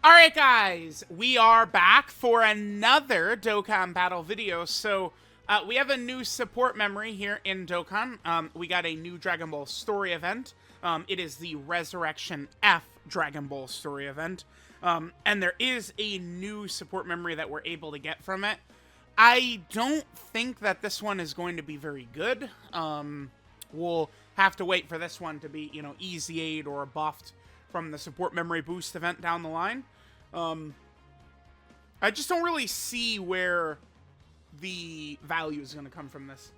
Alright guys, we are back for another Dokkan battle video. So, we have a new support memory here in Dokkan. We got a new Dragon Ball story event. It is the Resurrection F Dragon Ball story event. And there is a new support memory that we're able to get from it. I don't think that this one is going to be very good. We'll have to wait for this one to be, easy aid or buffed from the support memory boost event down the line. I just don't really see where the value is going to come from this.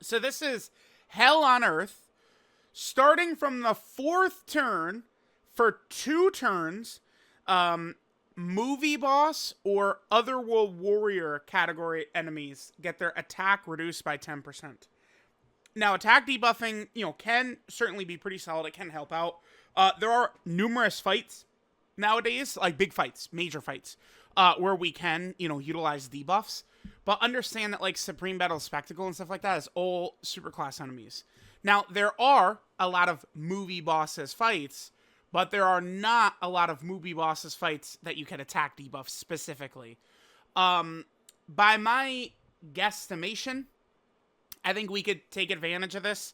So this is Hell on Earth, starting from the 4th turn for 2 turns, movie boss or Otherworld Warrior category enemies get their attack reduced by 10%. Now, attack debuffing, can certainly be pretty solid. It can help out. There are numerous fights nowadays, like big fights, major fights, where we can, utilize debuffs. But understand that, like, Supreme Battle Spectacle and stuff like that is all superclass enemies. Now, there are a lot of movie bosses fights, but there are not a lot of movie bosses fights that you can attack debuff specifically. By my guesstimation, I think we could take advantage of this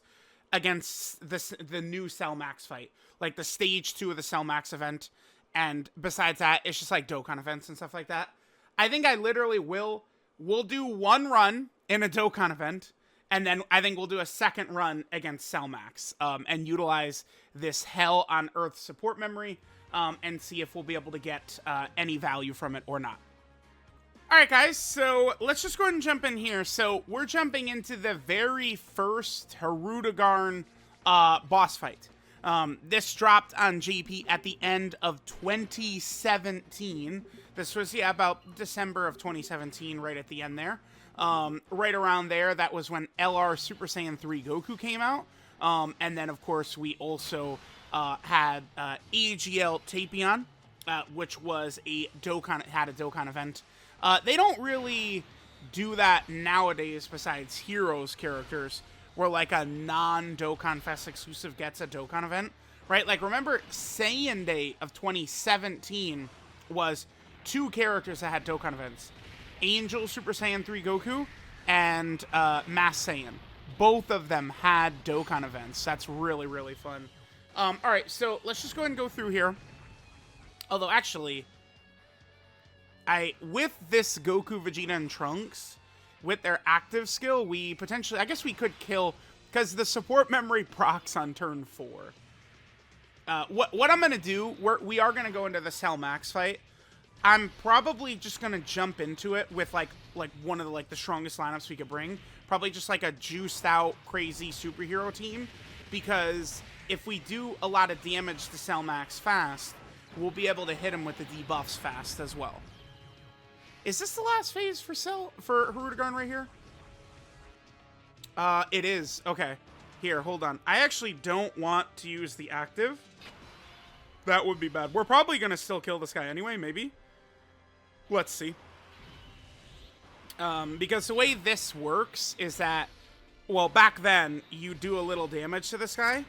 against the new Cell Max fight. Like the stage 2 of the Cell Max event. And besides that, it's just like Dokkan events and stuff like that. I think I literally we'll do one run in a Dokkan event. And then I think we'll do a second run against Cell Max. And utilize this Hell on Earth support memory. And see if we'll be able to get any value from it or not. Alright guys, so let's just go ahead and jump in here. So we're jumping into the very first Hirudegarn boss fight. This dropped on JP at the end of 2017. This was, about December of 2017, right at the end there. Right around there, that was when LR Super Saiyan 3 Goku came out. And then, of course, we also had AGL Tapion, which was had a Dokkan event. They don't really do that nowadays besides Heroes characters, where like a non-Dokkan Fest exclusive gets a Dokkan event, right? Like, remember Saiyan Day of 2017 was 2 characters that had Dokkan events. Angel Super Saiyan 3 Goku and Mass Saiyan. Both of them had Dokkan events. That's really, really fun. Alright, so let's just go ahead and go through here. Although, actually, with this Goku, Vegeta, and Trunks, with their active skill, we potentially, I guess we could kill, because the support memory procs on turn 4. What I'm going to do, we are going to go into the Cell Max fight. I'm probably just going to jump into it with, like one of the strongest lineups we could bring. Probably just, like, a juiced out, crazy superhero team. Because if we do a lot of damage to Cell Max fast, we'll be able to hit him with the debuffs fast as well. Is this the last phase for Hirudegarn right here? It is. Okay. Here, hold on. I actually don't want to use the active. That would be bad. We're probably going to still kill this guy anyway, maybe. Let's see. Because the way this works is that, well, back then, you do a little damage to this guy.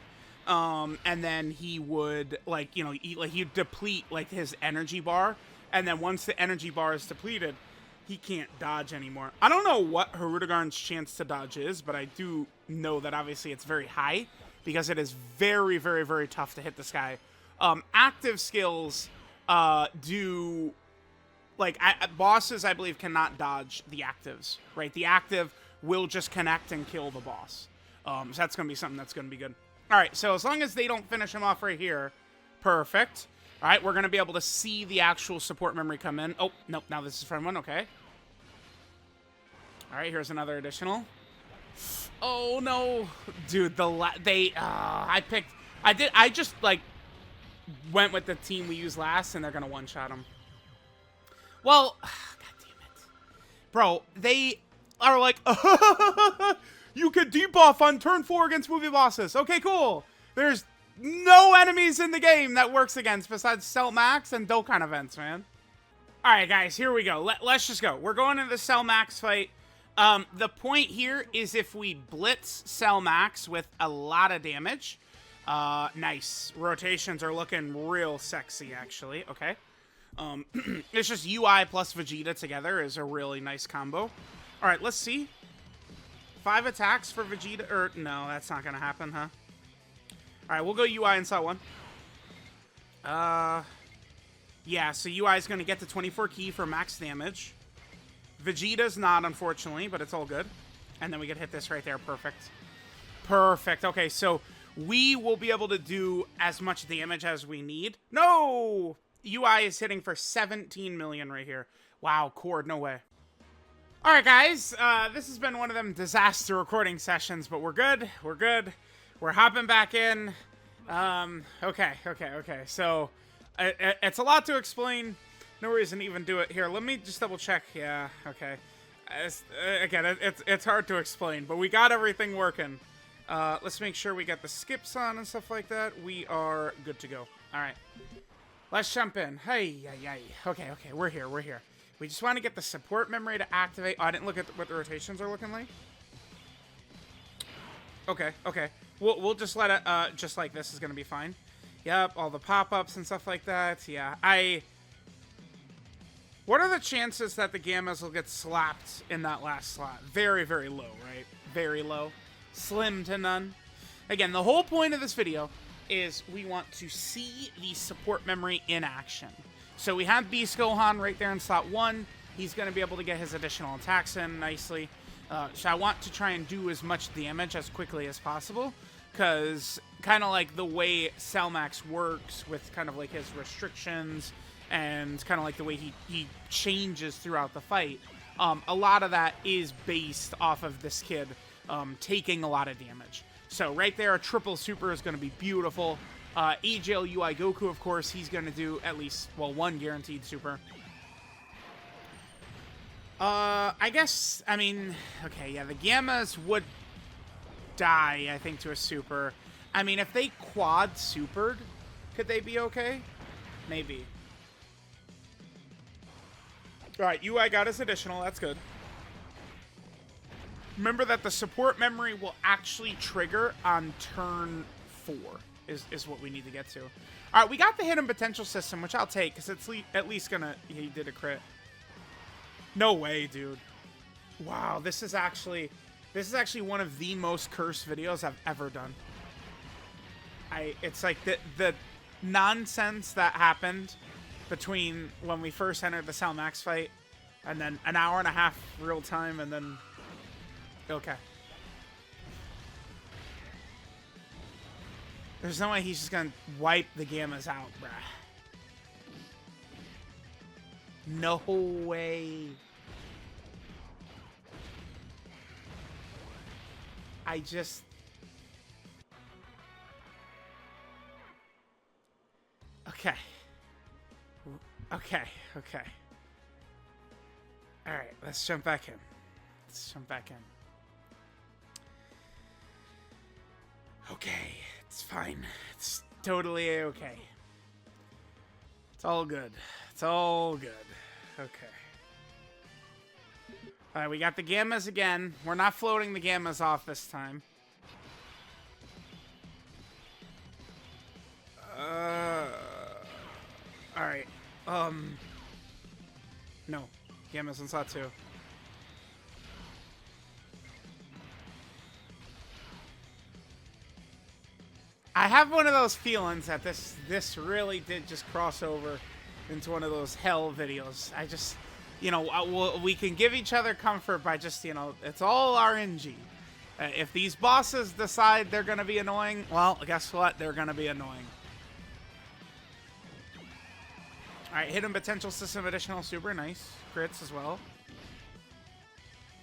And then he would, he'd deplete, his energy bar. And then once the energy bar is depleted, he can't dodge anymore. I don't know what Hirudegarn's chance to dodge is, but I do know that obviously it's very high because it is very, very, very tough to hit this guy. Active skills bosses, I believe, cannot dodge the actives, right? The active will just connect and kill the boss. So that's going to be something that's going to be good. All right, so as long as they don't finish him off right here, perfect. All right, we're going to be able to see the actual support memory come in. Oh, nope, now this is from one, okay. All right, here's another additional. Oh, no. Dude, I just went with the team we used last, and they're going to one-shot him. Well, god damn it. Bro, they are like, you could debuff on turn 4 against movie bosses. Okay, cool. There's no enemies in the game that works against besides Cell Max and Dokkan events, man. Alright, guys, here we go. Let's just go. We're going into the Cell Max fight. The point here is if we blitz Cell Max with a lot of damage. Nice. Rotations are looking real sexy, actually. Okay. It's just UI plus Vegeta together is a really nice combo. All right, let's see. 5 attacks for Vegeta, or no, that's not gonna happen, huh? All right, we'll go UI in slot 1. Yeah, so UI is gonna get to 24 ki for max damage. Vegeta's not, unfortunately, but it's all good. And then we can hit this right there, perfect. Perfect, okay, so we will be able to do as much damage as we need. No! UI is hitting for 17 million right here. Wow, Cord, no way. All right, guys, this has been one of them disaster recording sessions, but we're good. We're good. We're hopping back in. Okay. So, it's a lot to explain. No reason to even do it here. Let me just double check. Yeah, okay. Again, it's hard to explain, but we got everything working. Let's make sure we got the skips on and stuff like that. We are good to go. All right. Let's jump in. Hey. Okay, we're here. We just want to get the support memory to activate. Oh, I didn't look at what the rotations are looking like. Okay. We'll just let it, just like this is going to be fine. Yep, all the pop-ups and stuff like that. Yeah, what are the chances that the Gammas will get slapped in that last slot? Very, very low, right? Very low. Slim to none. Again, the whole point of this video is we want to see the support memory in action. So we have Beast Gohan right there in slot 1. He's going to be able to get his additional attacks in nicely. So I want to try and do as much damage as quickly as possible, because kind of like the way Cellmax works with kind of like his restrictions and kind of like the way he changes throughout the fight, a lot of that is based off of this kid taking a lot of damage. So right there, a triple super is going to be beautiful. AGL UI Goku, of course, he's going to do at least, well, 1 guaranteed super. I guess, I mean, okay, yeah, the Gammas would die, I think, to a super. I mean, if they quad supered, could they be okay? Maybe. Alright, UI got his additional, that's good. Remember that the support memory will actually trigger on turn 4. Is what we need to get to. All right, we got the hidden potential system, which I'll take, because it's at least gonna... He did a crit. No way, dude. Wow, this is actually one of the most cursed videos I've ever done. It's like the nonsense that happened between when we first entered the Cell Max fight, and then an hour and a half real time, and then... Okay. There's no way he's just gonna wipe the Gammas out, bruh. No way. I just... Okay. Alright, let's jump back in. Okay, it's fine. It's totally okay. It's all good. Okay. Alright, we got the Gammas again. We're not floating the Gammas off this time. Alright. No. Gammas in slot 2. I have one of those feelings that this really did just cross over into one of those hell videos. I just, you know, we can give each other comfort by just, you know, it's all RNG. If these bosses decide they're going to be annoying, well, guess what? They're going to be annoying. Alright, hidden potential system additional super. Nice. Crits as well.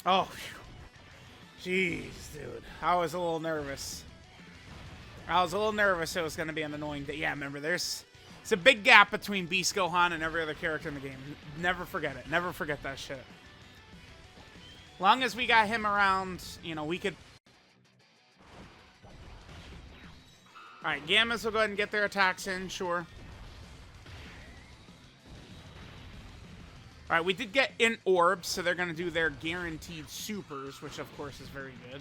Oh, jeez, dude. I was a little nervous. it was going to be an annoying day. Yeah, remember, it's a big gap between Beast Gohan and every other character in the game. Never forget it. Never forget that shit. Long as we got him around, you know, we could... Alright, Gammas will go ahead and get their attacks in, sure. Alright, we did get in orbs, so they're going to do their guaranteed supers, which of course is very good.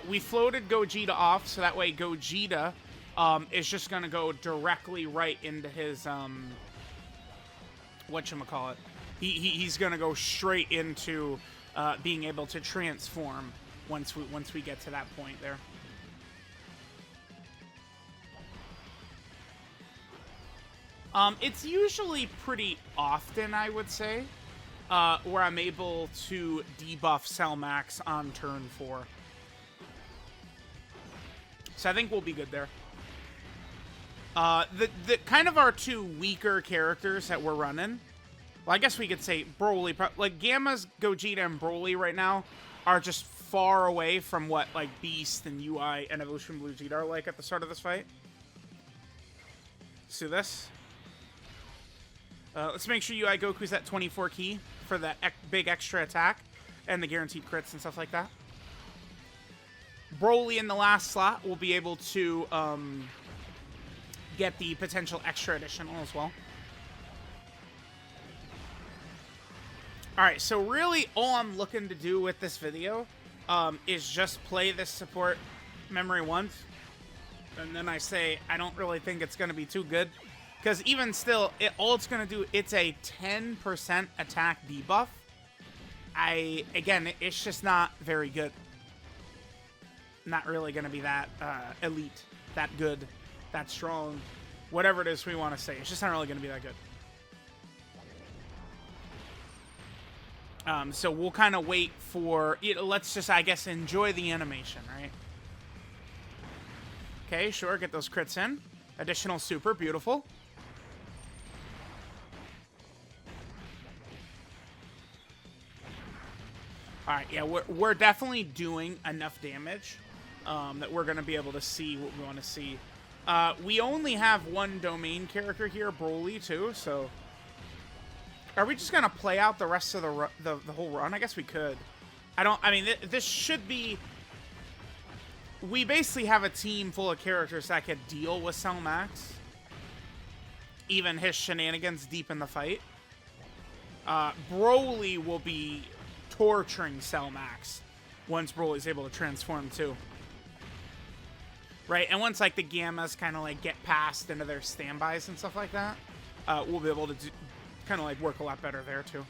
We floated Gogeta off, so that way Gogeta is just going to go directly right into his, whatchamacallit. He's going to go straight into being able to transform once we get to that point there. It's usually pretty often, I would say, where I'm able to debuff Cell Max on turn 4. So I think we'll be good there. The kind of our two weaker characters that we're running, well, I guess we could say Broly, like Gamma's, Gogeta, and Broly right now are just far away from what like Beast and UI and Evolution Blue Vegeta are like at the start of this fight. Let's do this. Let's make sure UI Goku's at 24 key for that big extra attack and the guaranteed crits and stuff like that. Broly in the last slot will be able to get the potential extra additional as well. Alright, so really all I'm looking to do with this video is just play this support memory once. And then I say I don't really think it's going to be too good. Because even still, all it's going to do, it's a 10% attack debuff. Again, it's just not very good. Not really going to be that elite, that good, that strong, whatever it is we want to say. It's just not really going to be that good. So we'll kind of wait for, let's just, I guess, enjoy the animation, right? Okay, sure, get those crits in. Additional super, beautiful. Alright, yeah, we're definitely doing enough damage that we're going to be able to see what we want to see. We only have one domain character here, Broly, too, so... Are we just going to play out the rest of the whole run? I guess we could. I mean, this should be... We basically have a team full of characters that could deal with Cell Max. Even his shenanigans deep in the fight. Broly will be torturing Cell Max once Broly's able to transform too. Right, and once like the Gammas kind of like get past into their standbys and stuff like that, we'll be able to kind of like work a lot better there too.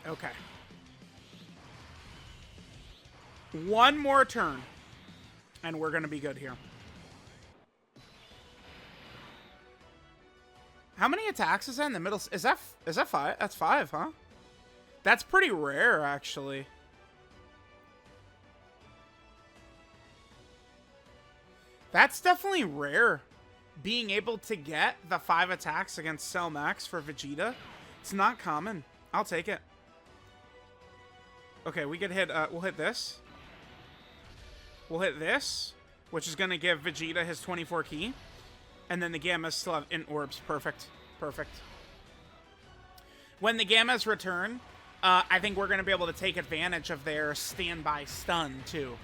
Okay. One more turn, and we're going to be good here. How many attacks is that in the middle? Is that 5? That's 5, huh? That's pretty rare, actually. That's definitely rare. Being able to get the 5 attacks against Cell Max for Vegeta. It's not common. I'll take it. Okay, we get hit. We'll hit this. We'll hit this, which is going to give Vegeta his 24 key. And then the Gammas still have int orbs. Perfect. Perfect. When the Gammas return, I think we're going to be able to take advantage of their standby stun, too.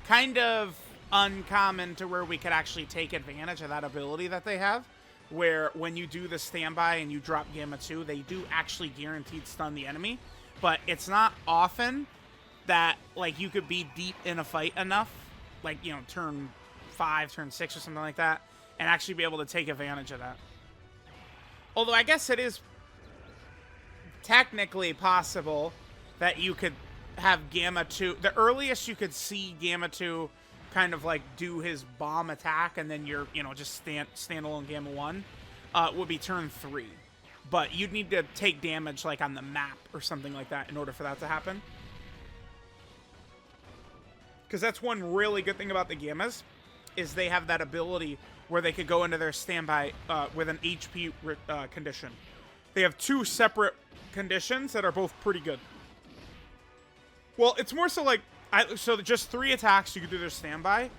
Kind of uncommon to where we could actually take advantage of that ability that they have. Where when you do the standby and you drop Gamma 2, they do actually guaranteed stun the enemy. But it's not often that, like, you could be deep in a fight enough, like, you know, turn 5, turn 6 or something like that, and actually be able to take advantage of that. Although I guess it is technically possible that you could have Gamma 2. The earliest you could see Gamma 2 kind of like do his bomb attack and then you're, you know, just standalone Gamma 1 would be turn 3. But you'd need to take damage like on the map or something like that in order for that to happen. Because that's one really good thing about the Gammas, is they have that ability where they could go into their standby with an HP condition. They have 2 separate conditions that are both pretty good. Well, it's more so like, so just 3 attacks you could do their standby,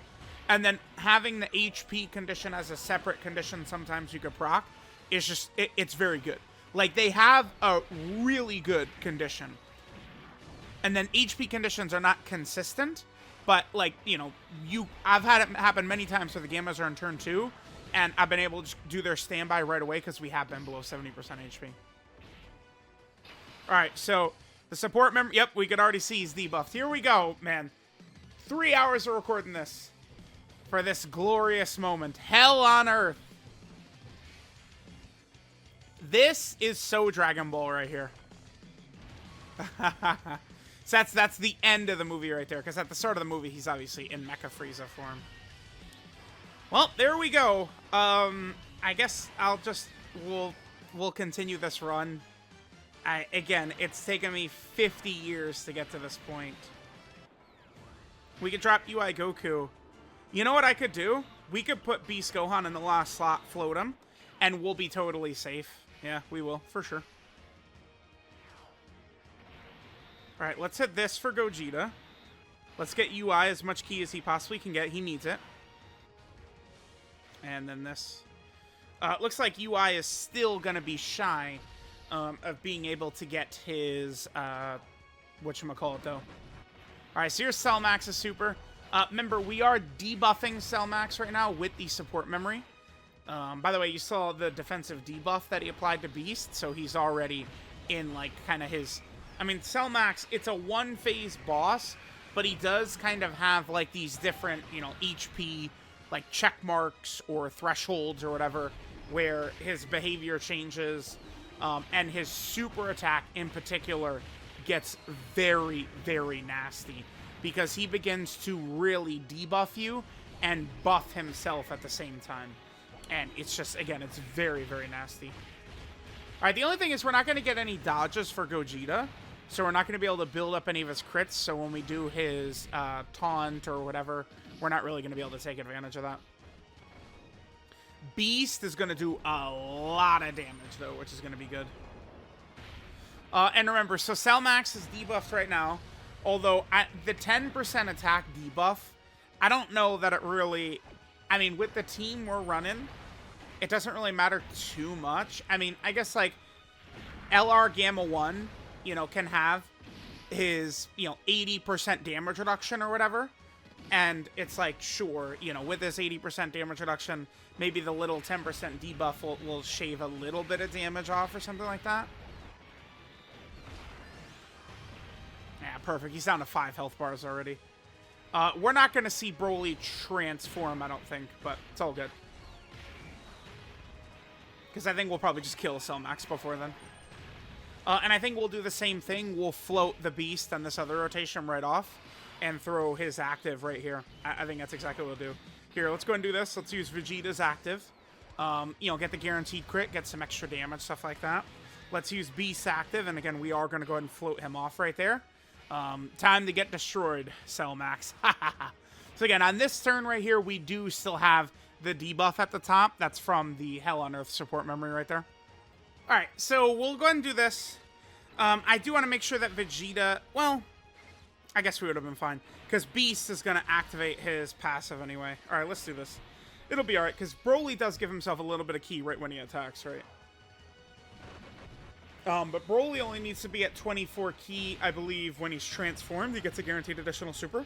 and then having the HP condition as a separate condition sometimes you could proc, is just, it's very good. Like, they have a really good condition. And then HP conditions are not consistent, but, like, you know, I've had it happen many times where the Gammas are in turn 2, and I've been able to do their standby right away because we have been below 70% HP. All right, so the support member... Yep, we could already see he's debuffed. Here we go, man. 3 hours of recording this for this glorious moment. Hell on Earth. This is so Dragon Ball right here. So that's the end of the movie right there, because at the start of the movie, he's obviously in Mecha Frieza form. Well, there we go. I guess we'll continue this run. Again, it's taken me 50 years to get to this point. We could drop UI Goku. You know what I could do? We could put Beast Gohan in the last slot, float him, and we'll be totally safe. Yeah, we will, for sure. Alright, let's hit this for Gogeta. Let's get UI as much ki as he possibly can get. He needs it. And then this. Looks like UI is still going to be shy of being able to get his, whatchamacallit, though. Alright, so here's Cell Max's super. Remember, we are debuffing Cell Max right now with the support memory. By the way, you saw the defensive debuff that he applied to Beast, so he's already in, like, kind of his... I mean, Cell Max, it's a one-phase boss, but he does kind of have, like, these different, you know, HP, like, check marks or thresholds or whatever, where his behavior changes, and his super attack in particular gets very, very nasty, because he begins to really debuff you and buff himself at the same time. And it's just, again, it's very, very nasty. Alright, the only thing is we're not going to get any dodges for Gogeta, so we're not going to be able to build up any of his crits, so when we do his taunt or whatever, we're not really going to be able to take advantage of that. Beast is going to do a lot of damage, though, which is going to be good. And remember, so Cell Max is debuffed right now, although at the 10% attack debuff, I don't know that it really... I mean, with the team we're running, it doesn't really matter too much. I mean, I guess, like, LR Gamma 1... you know, can have his, you know, 80% damage reduction or whatever. And it's like, sure, you know, with this 80% damage reduction, maybe the little 10% debuff will shave a little bit of damage off or something like that. Yeah, perfect. He's down to 5 health bars already. We're not going to see Broly transform, I don't think, but it's all good. Because I think we'll probably just kill Cell Max before then. And I think we'll do the same thing. We'll float the Beast on this other rotation right off and throw his active right here. I think that's exactly what we'll do. Here, let's go and do this. Let's use Vegeta's active. You know, get the guaranteed crit, get some extra damage, stuff like that. Let's use Beast's active, and again, we are going to go ahead and float him off right there. Time to get destroyed, Cell Max. So again, on this turn right here, we do still have the debuff at the top. That's from the Hell on Earth support memory right there. Alright, so we'll go ahead and do this. I do want to make sure that Vegeta... Well, I guess we would have been fine. Because Beast is going to activate his passive anyway. Alright, let's do this. It'll be alright, because Broly does give himself a little bit of ki right when he attacks, right? But Broly only needs to be at 24 ki, I believe, when he's transformed. He gets a guaranteed additional super.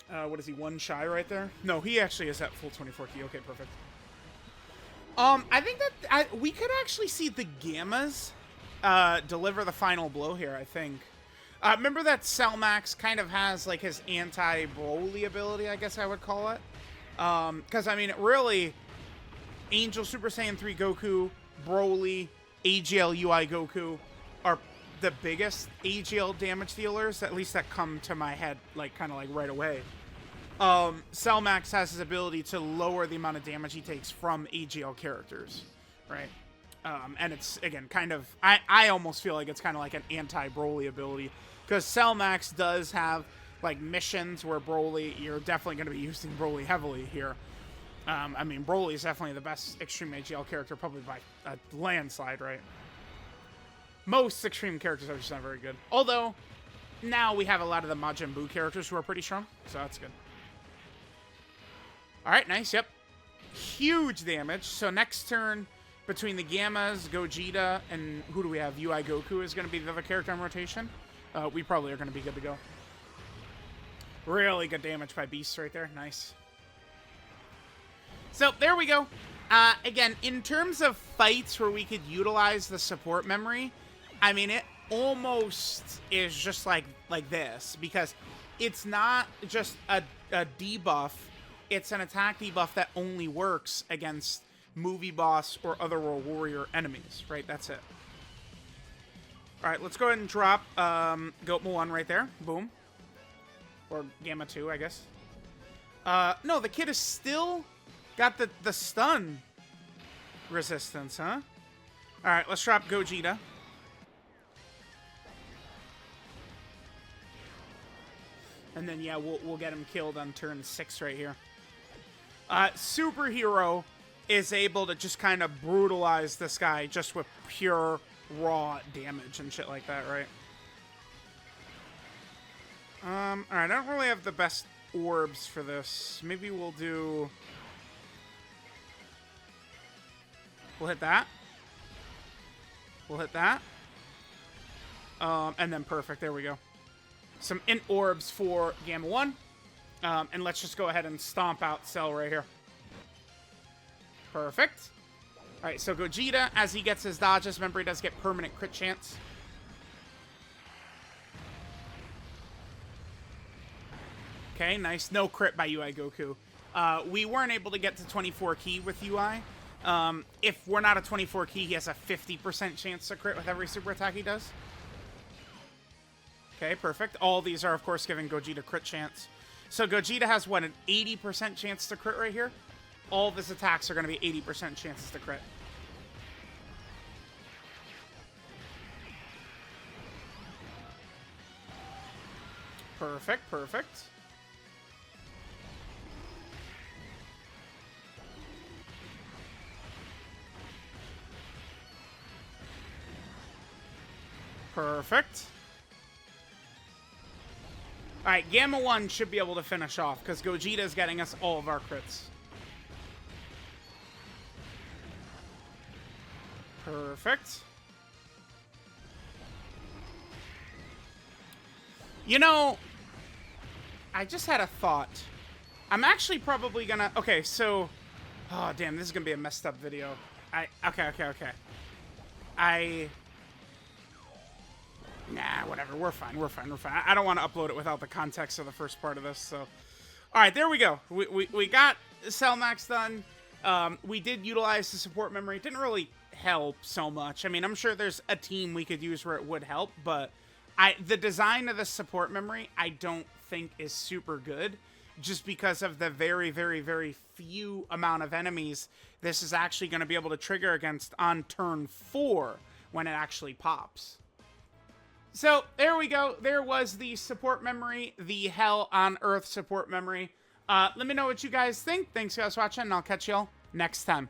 What is he, 1 shy right there? No, he actually is at full 24 ki. Okay, perfect. I think that we could actually see the Gammas deliver the final blow here, I think. Remember that Cell Max kind of has, like, his anti-Broly ability, I guess I would call it? Because, I mean, it really... Angel Super Saiyan 3 Goku, Broly, AGL UI Goku are the biggest AGL damage dealers, at least that come to my head, like, kind of, like, right away. Cell Max has his ability to lower the amount of damage he takes from AGL characters, right? And it's, again, kind of... I almost feel like it's kind of like an anti-Broly ability, because Cell Max does have, like, missions where Broly... You're definitely going to be using Broly heavily here. I mean, Broly is definitely the best Extreme AGL character, probably by a landslide, right? Most Extreme characters are just not very good. Although, now we have a lot of the Majin Buu characters who are pretty strong, so that's good. Alright, nice, yep. Huge damage. So next turn, between the Gammas, Gogeta, and who do we have? UI Goku is going to be the other character on rotation. We probably are going to be good to go. Really good damage by Beast right there. Nice. So, there we go. Again, in terms of fights where we could utilize the support memory, I mean, it almost is just like this, because it's not just a debuff, it's an attack debuff that only works against movie boss or other World Warrior enemies, right? That's it. All right, let's go ahead and drop Goatma 1 right there. Boom. Or Gamma 2, I guess. No, the kid is still got the stun resistance, huh? All right, let's drop Gogeta. And then, yeah, we'll get him killed on turn 6 right here. Superhero is able to just kind of brutalize this guy just with pure raw damage and shit like that, right? Alright, I don't really have the best orbs for this. Maybe we'll do... We'll hit that. We'll hit that. And then perfect, there we go. Some int orbs for Gamma 1. And let's just go ahead and stomp out Cell right here. Perfect. Alright, so Gogeta, as he gets his dodges, remember he does get permanent crit chance. Okay, nice. No crit by UI Goku. We weren't able to get to 24 key with UI. If we're not a 24 key, he has a 50% chance to crit with every super attack he does. Okay, perfect. All these are, of course, giving Gogeta crit chance. So Gogeta has, what, an 80% chance to crit right here? All of his attacks are going to be 80% chances to crit. Perfect, perfect. Perfect. Alright, Gamma 1 should be able to finish off, because Gogeta is getting us all of our crits. Perfect. You know, I just had a thought. I'm actually probably gonna... Okay, so... Oh, damn, this is gonna be a messed up video. Okay. Nah, whatever. We're fine. I don't want to upload it without the context of the first part of this, so... Alright, there we go. We got Cell Max done. We did utilize the support memory. It didn't really help so much. I mean, I'm sure there's a team we could use where it would help, but the design of the support memory, I don't think is super good, just because of the very, very, very few amount of enemies this is actually going to be able to trigger against on turn 4 when it actually pops. So, there we go. There was the support memory, the Hell on Earth support memory. Let me know what you guys think. Thanks, guys, for watching, and I'll catch y'all next time.